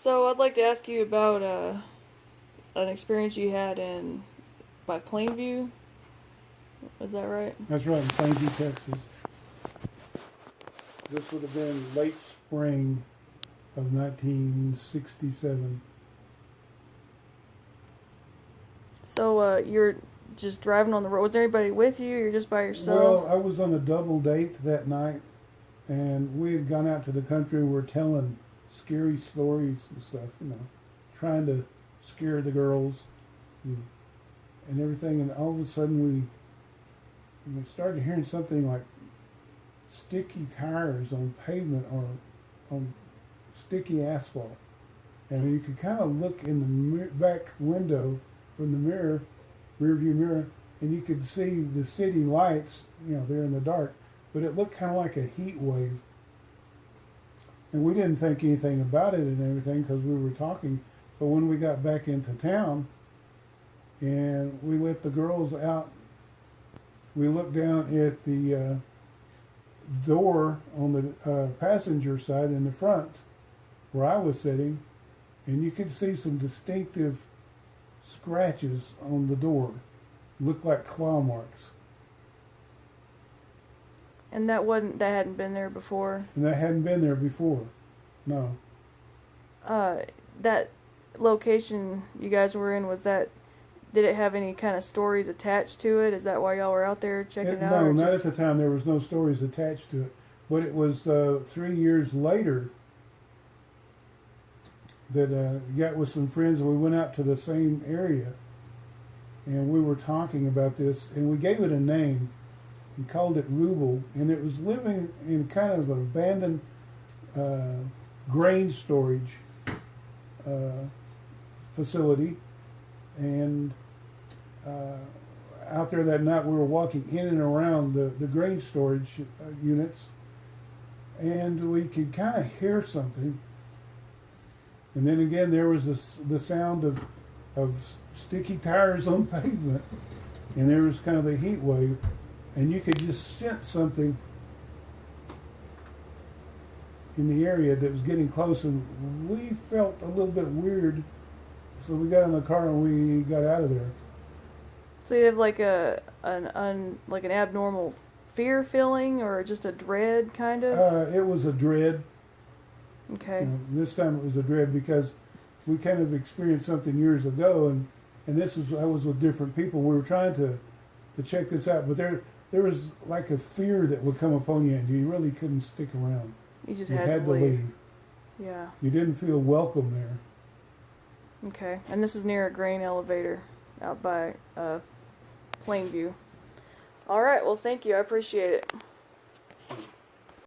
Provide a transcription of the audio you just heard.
So I'd like to ask you about an experience you had by Plainview. Is that right? That's right, in Plainview, Texas. This would have been late spring of 1967. So you're just driving on the road. Was there anybody with you? You're just by yourself? Well, I was on a double date that night, and we had gone out to the country and we're telling scary stories and stuff, trying to scare the girls and everything. And all of a sudden we started hearing something like sticky tires on pavement or on sticky asphalt. And you could kind of look in the back window from the rear view mirror, and you could see the city lights, there in the dark, but it looked kind of like a heat wave. And we didn't think anything about it and everything because we were talking. But when we got back into town and we let the girls out, we looked down at the door on the passenger side in the front where I was sitting, and you could see some distinctive scratches on the door. Looked like claw marks. And that hadn't been there before? And that hadn't been there before. No. That location you guys were in, did it have any kind of stories attached to it? Is that why y'all were out there checking it out? No, not at the time. There was no stories attached to it. But it was 3 years later that got with some friends, and we went out to the same area. And we were talking about this, and we gave it a name and called it Rubel. And it was living in kind of an abandoned grain storage facility. And out there that night we were walking in and around the grain storage units, and we could kind of hear something. And then again there was the sound of sticky tires on pavement, and there was kind of the heat wave, and you could just sense something in the area that was getting close, and we felt a little bit weird. So we got in the car and we got out of there. So you have like an abnormal fear feeling, or just a dread kind of? It was a dread. Okay. This time it was a dread because we kind of experienced something years ago, and I was with different people. We were trying to check this out, but there was like a fear that would come upon you, and you really couldn't stick around. You just had had to leave. Yeah. You didn't feel welcome there. Okay, and this is near a grain elevator out by Plainview. All right, well, thank you. I appreciate it.